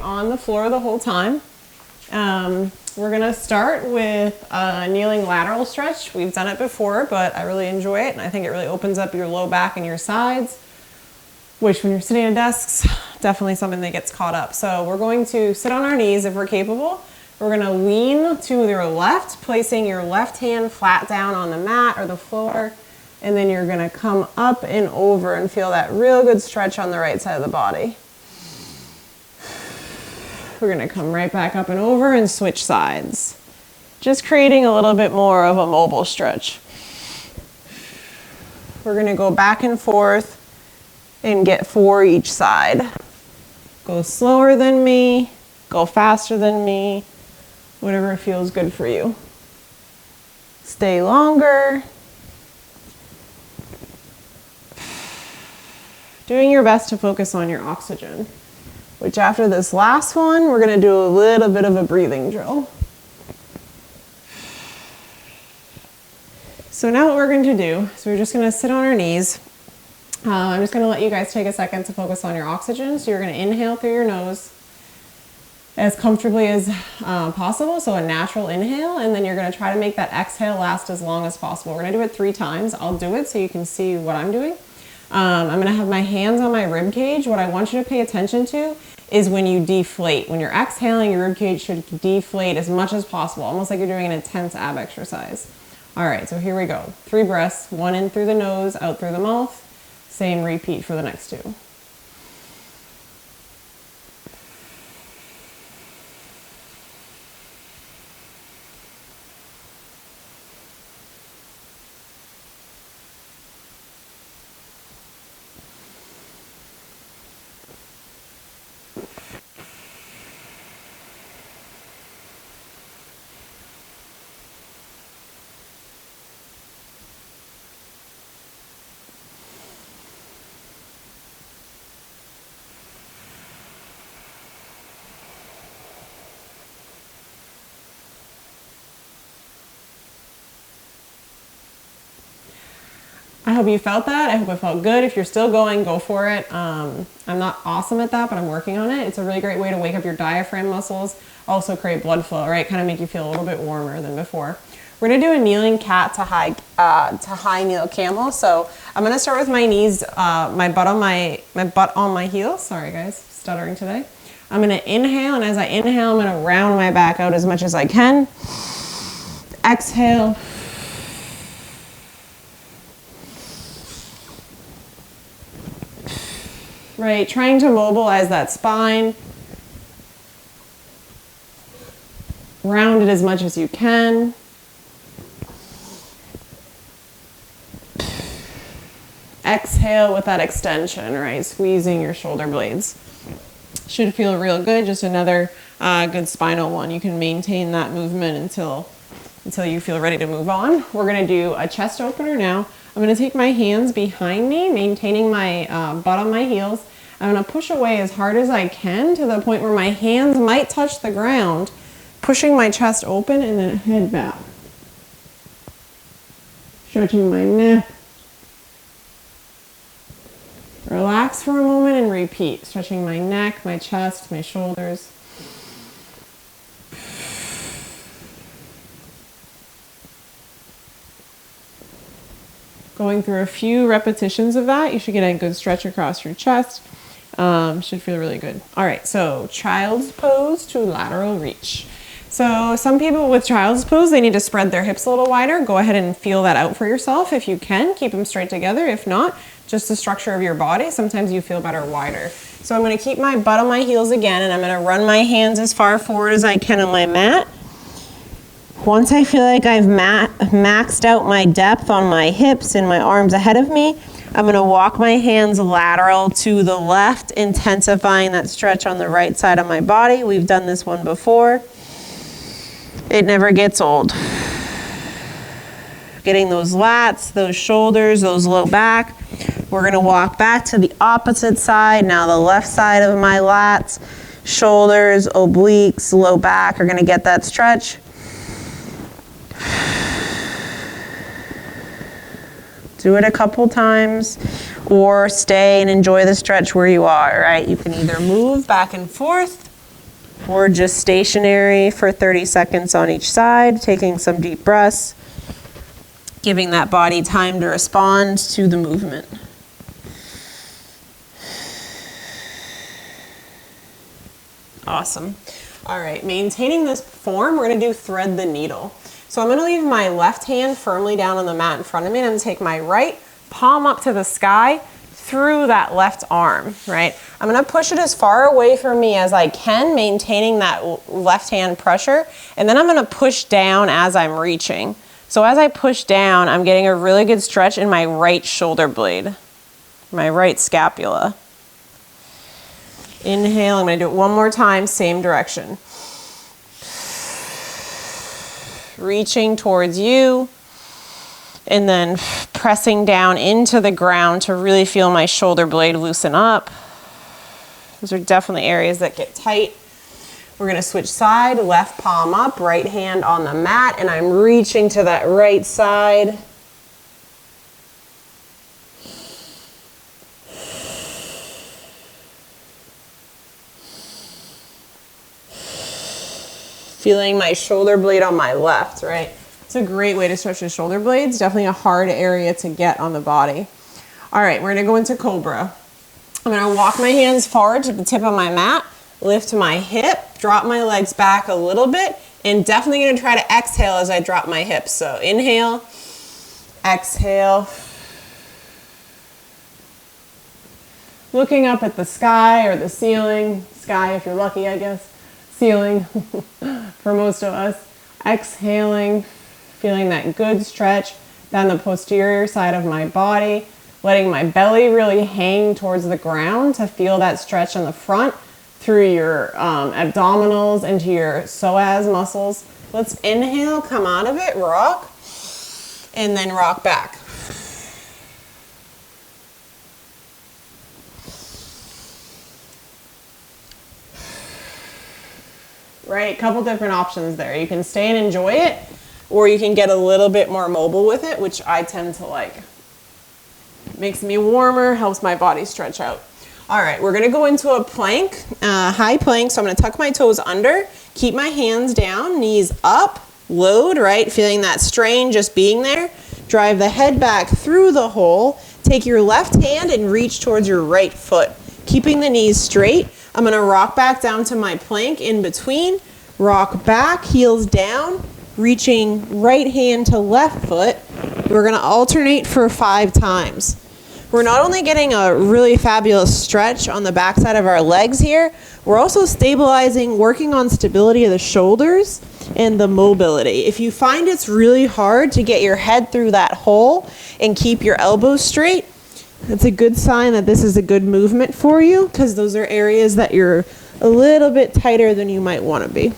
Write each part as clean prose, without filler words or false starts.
on the floor the whole time. We're gonna start with a kneeling lateral stretch. We've done it before, but I really enjoy it, and I think it really opens up your low back and your sides, which when you're sitting at desks, definitely something that gets caught up. So we're going to sit on our knees if we're capable. We're gonna lean to your left, placing your left hand flat down on the mat or the floor, and then you're gonna come up and over and feel that real good stretch on the right side of the body. We're gonna come right back up and over and switch sides. Just creating a little bit more of a mobile stretch. We're gonna go back and forth and get 4 each side. Go slower than me, go faster than me, whatever feels good for you. Stay longer. Doing your best to focus on your oxygen, which after this last one, we're gonna do a little bit of a breathing drill. So now what we're going to do is we're just gonna sit on our knees. I'm just gonna let you guys take a second to focus on your oxygen. So you're gonna inhale through your nose as comfortably as possible, so a natural inhale, and then you're gonna try to make that exhale last as long as possible. We're gonna do it 3 times. I'll do it so you can see what I'm doing. I'm gonna have my hands on my rib cage. What I want you to pay attention to is when you deflate. When you're exhaling, your rib cage should deflate as much as possible, almost like you're doing an intense ab exercise. All right, so here we go. 3 breaths, 1 in through the nose, out through the mouth. Same repeat for the next 2. I hope you felt that. I hope it felt good. If you're still going, go for it. I'm not awesome at that, but I'm working on it. It's a really great way to wake up your diaphragm muscles, also create blood flow, right? Kind of make you feel a little bit warmer than before. We're gonna do a kneeling cat to high kneel camel. So I'm gonna start with my knees, my butt on my heels. Sorry guys, stuttering today. I'm gonna inhale, and as I inhale, I'm gonna round my back out as much as I can. Exhale. Right, trying to mobilize that spine. Round it as much as you can. Exhale with that extension, right? Squeezing your shoulder blades. Should feel real good. Just another good spinal one. You can maintain that movement until you feel ready to move on. We're gonna do a chest opener now. I'm gonna take my hands behind me, maintaining my butt on my heels. I'm gonna push away as hard as I can to the point where my hands might touch the ground, pushing my chest open and then head back. Stretching my neck. Relax for a moment and repeat. Stretching my neck, my chest, my shoulders. Going through a few repetitions of that, you should get a good stretch across your chest. Should feel really good. All right, so child's pose to lateral reach. So some people with child's pose, they need to spread their hips a little wider. Go ahead and feel that out for yourself if you can. Keep them straight together. If not, just the structure of your body. Sometimes you feel better wider. So I'm gonna keep my butt on my heels again, and I'm gonna run my hands as far forward as I can on my mat. Once I feel like I've maxed out my depth on my hips and my arms ahead of me, I'm gonna walk my hands lateral to the left, intensifying that stretch on the right side of my body. We've done this one before. It never gets old. Getting those lats, those shoulders, those low back. We're gonna walk back to the opposite side. Now the left side of my lats, shoulders, obliques, low back are gonna get that stretch. Do it a couple times, or stay and enjoy the stretch where you are, right? You can either move back and forth or just stationary for 30 seconds on each side, taking some deep breaths, giving that body time to respond to the movement. Awesome. All right, maintaining this form, we're gonna do thread the needle. So I'm gonna leave my left hand firmly down on the mat in front of me, and I'm gonna take my right palm up to the sky through that left arm, right? I'm gonna push it as far away from me as I can, maintaining that left hand pressure, and then I'm gonna push down as I'm reaching. So as I push down, I'm getting a really good stretch in my right shoulder blade, my right scapula. Inhale, I'm gonna do it one more time, same direction. Reaching towards you, and then pressing down into the ground to really feel my shoulder blade loosen up. Those are definitely areas that get tight. We're gonna switch side, left palm up, right hand on the mat, and I'm reaching to that right side. Feeling my shoulder blade on my left, right? It's a great way to stretch the shoulder blades. Definitely a hard area to get on the body. All right, we're gonna go into Cobra. I'm gonna walk my hands forward to the tip of my mat, lift my hip, drop my legs back a little bit, and definitely gonna try to exhale as I drop my hips. So inhale, exhale. Looking up at the sky or the ceiling, sky if you're lucky, I guess. Ceiling for most of us. Exhaling, feeling that good stretch down the posterior side of my body, letting my belly really hang towards the ground to feel that stretch in the front through your abdominals into your psoas muscles. Let's inhale, come out of it, rock, and then rock back. Right, a couple different options there. You can stay and enjoy it, or you can get a little bit more mobile with it, which I tend to like. Makes me warmer, helps my body stretch out. All right, we're gonna go into a plank, high plank. So I'm gonna tuck my toes under, keep my hands down, knees up, load, right? Feeling that strain just being there. Drive the head back through the hole. Take your left hand and reach towards your right foot, keeping the knees straight. I'm gonna rock back down to my plank in between, rock back, heels down, reaching right hand to left foot. We're gonna alternate for 5 times. We're not only getting a really fabulous stretch on the backside of our legs here, we're also stabilizing, working on stability of the shoulders and the mobility. If you find it's really hard to get your head through that hole and keep your elbows straight, that's a good sign that this is a good movement for you, because those are areas that you're a little bit tighter than you might want to be.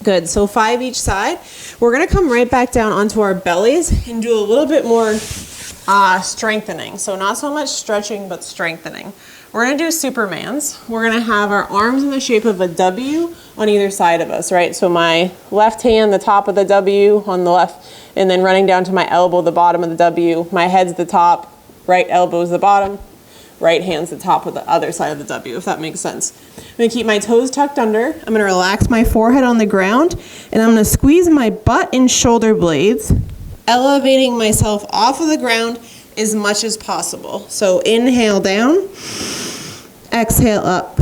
Good, so 5 each side. We're gonna come right back down onto our bellies and do a little bit more strengthening. So not so much stretching, but strengthening. We're gonna do Supermans. We're gonna have our arms in the shape of a W on either side of us, right? So my left hand, the top of the W on the left, and then running down to my elbow, the bottom of the W. My head's the top, right elbow's the bottom, right hand's the top of the other side of the W, if that makes sense. I'm gonna keep my toes tucked under. I'm gonna relax my forehead on the ground, and I'm gonna squeeze my butt and shoulder blades, elevating myself off of the ground as much as possible. So inhale down, exhale up.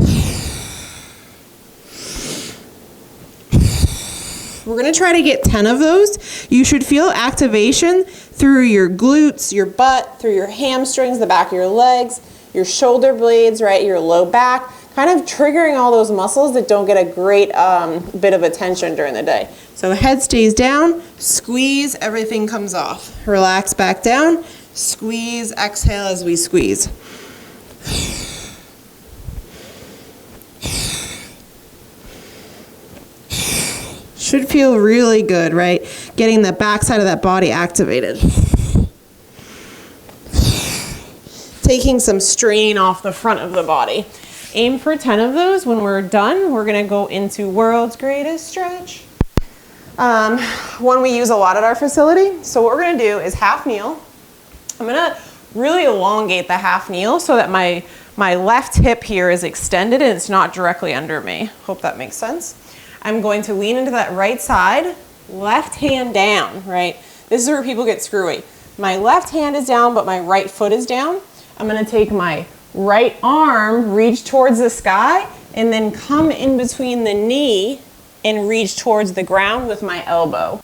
We're gonna try to get 10 of those. You should feel activation through your glutes, your butt, through your hamstrings, the back of your legs, your shoulder blades, right, your low back, kind of triggering all those muscles that don't get a great bit of attention during the day. So head stays down, squeeze, everything comes off. Relax back down, squeeze, exhale as we squeeze. Should feel really good, right? Getting the backside of that body activated. Taking some strain off the front of the body. Aim for 10 of those. When we're done, we're gonna go into world's greatest stretch. One we use a lot at our facility. So what we're gonna do is half kneel. I'm gonna really elongate the half kneel so that my My left hip here is extended and it's not directly under me. Hope that makes sense. I'm going to lean into that right side, left hand down, right? This is where people get screwy. My left hand is down, but my right foot is down. I'm gonna take my right arm, reach towards the sky, and then come in between the knee and reach towards the ground with my elbow.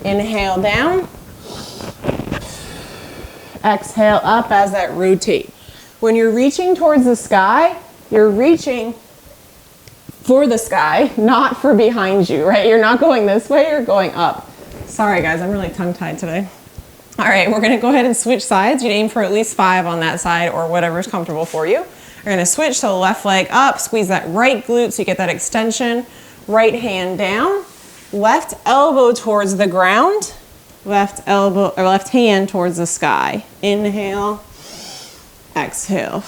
Inhale down. Exhale up as that rotate. When you're reaching towards the sky, you're reaching for the sky, not for behind you, right? You're not going this way, you're going up. Sorry guys, I'm really tongue-tied today. All right, we're gonna go ahead and switch sides. You'd aim for at least 5 on that side or whatever's comfortable for you. We're gonna switch, so left leg up, squeeze that right glute so you get that extension. Right hand down, left elbow towards the ground, left elbow or left hand towards the sky. Inhale, exhale.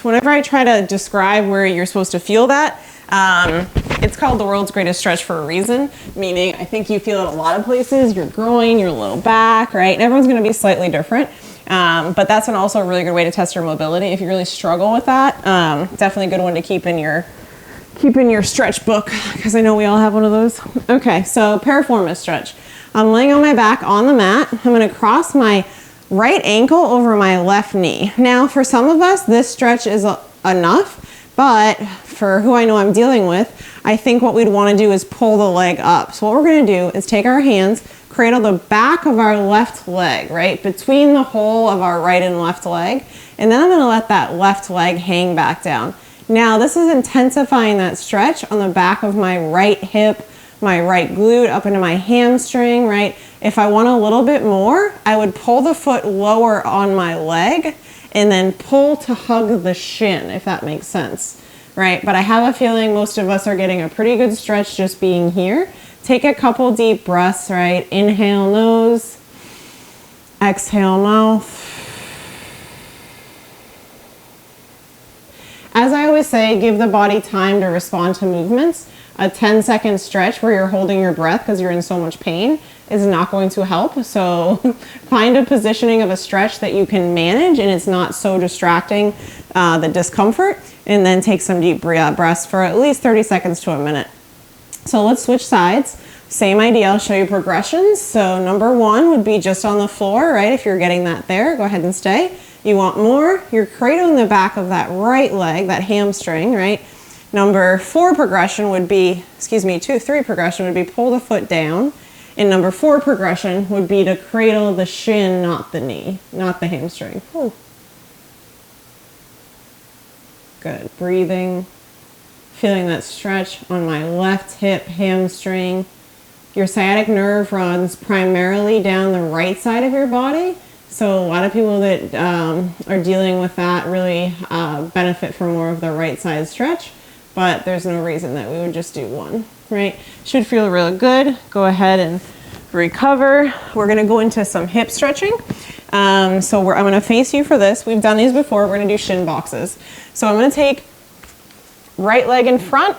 Whenever I try to describe where you're supposed to feel that, it's called the world's greatest stretch for a reason, meaning I think you feel it a lot of places, your groin, your low back, right? And everyone's gonna be slightly different, but that's also a really good way to test your mobility. If you really struggle with that, definitely a good one to keep in your stretch book, because I know we all have one of those. Okay, so piriformis stretch. I'm laying on my back on the mat. I'm gonna cross my right ankle over my left knee. Now, for some of us, this stretch is enough, but for who I know I'm dealing with, I think what we'd want to do is pull the leg up. So what we're going to do is take our hands, cradle the back of our left leg, right, between the hole of our right and left leg, and then I'm going to let that left leg hang back down. Now, this is intensifying that stretch on the back of my right hip, my right glute, up into my hamstring, right? If I want a little bit more, I would pull the foot lower on my leg and then pull to hug the shin, if that makes sense, right? But I have a feeling most of us are getting a pretty good stretch just being here. Take a couple deep breaths, right? Inhale nose, exhale mouth. As I always say, give the body time to respond to movements. A 10-second stretch where you're holding your breath because you're in so much pain is not going to help. So find a positioning of a stretch that you can manage and it's not so distracting, the discomfort, and then take some deep breaths for at least 30 seconds to a minute. So let's switch sides. Same idea, I'll show you progressions. So number 1 would be just on the floor, right? If you're getting that there, go ahead and stay. You want more, you're cradling the back of that right leg, that hamstring, right? Number 4 progression would be, 3 progression would be pull the foot down. And number 4 progression would be to cradle the shin, not the knee, not the hamstring. Ooh. Good, breathing, feeling that stretch on my left hip, hamstring. Your sciatic nerve runs primarily down the right side of your body. So a lot of people that are dealing with that really benefit from more of the right side stretch. But there's no reason that we would just do one, right? Should feel really good. Go ahead and recover. We're gonna go into some hip stretching. I'm gonna face you for this. We've done these before. We're gonna do shin boxes. So I'm gonna take right leg in front,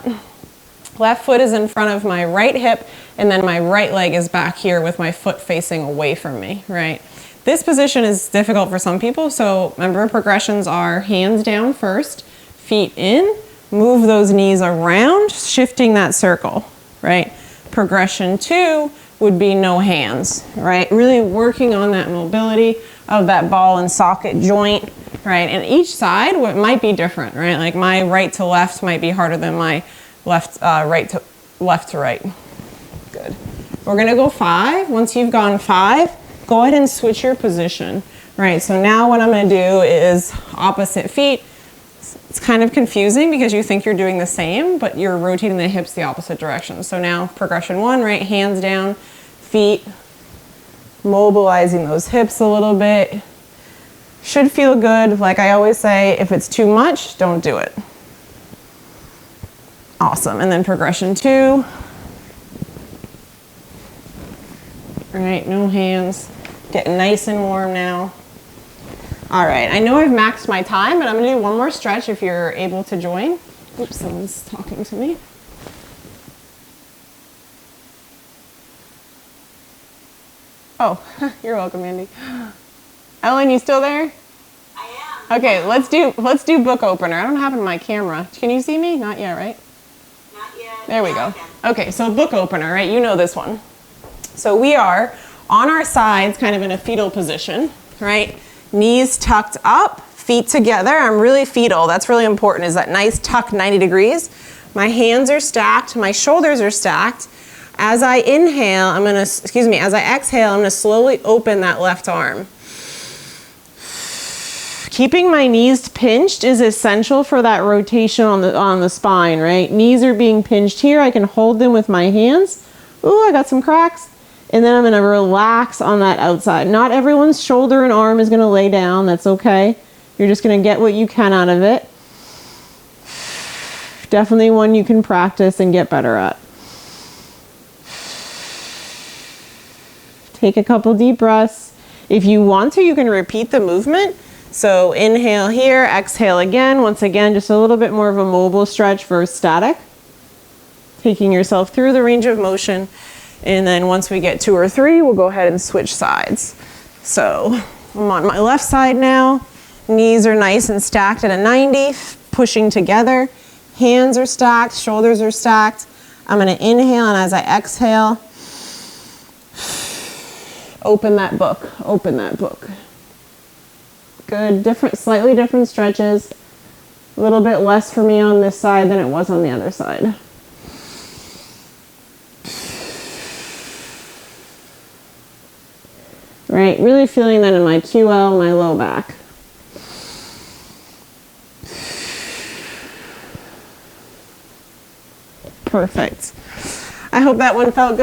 left foot is in front of my right hip, and then my right leg is back here with my foot facing away from me, right? This position is difficult for some people. So remember, progressions are hands down first, feet in, move those knees around, shifting that circle, right? Progression 2 would be no hands, right? Really working on that mobility of that ball and socket joint, right? And each side might be different, right? Like my right to left might be harder than my left to right. Good. We're gonna go 5. Once you've gone 5, go ahead and switch your position, right? So now what I'm gonna do is opposite feet. It's kind of confusing because you think you're doing the same, but you're rotating the hips the opposite direction. So now progression 1, right, hands down, feet, mobilizing those hips a little bit. Should feel good. Like I always say, if it's too much, don't do it. Awesome. And then progression 2. All right, no hands. Getting nice and warm now. All right, I know I've maxed my time, but I'm gonna do one more stretch if you're able to join. Oops, someone's talking to me. Oh, you're welcome, Andy. Ellen, you still there? I am. Okay, let's do book opener. I don't have it on my camera. Can you see me? Not yet, right? Not yet. There we go. Okay, so book opener, right? You know this one. So we are on our sides, kind of in a fetal position, right? Knees tucked up, feet together. I'm really fetal. That's really important, is that nice tuck 90 degrees. My hands are stacked, my shoulders are stacked. As I inhale, as I exhale, I'm gonna slowly open that left arm. Keeping my knees pinched is essential for that rotation on the spine, right? Knees are being pinched here. I can hold them with my hands. Ooh, I got some cracks. And then I'm gonna relax on that outside. Not everyone's shoulder and arm is gonna lay down. That's okay. You're just gonna get what you can out of it. Definitely one you can practice and get better at. Take a couple deep breaths. If you want to, you can repeat the movement. So inhale here, exhale again. Once again, just a little bit more of a mobile stretch versus static. Taking yourself through the range of motion. And then once we get 2 or 3, we'll go ahead and switch sides. So I'm on my left side now. Knees are nice and stacked at a 90, pushing together. Hands are stacked, shoulders are stacked. I'm gonna inhale, and as I exhale, open that book, open that book. Good, slightly different stretches. A little bit less for me on this side than it was on the other side. Right, really feeling that in my QL, my low back. Perfect. I hope that one felt good.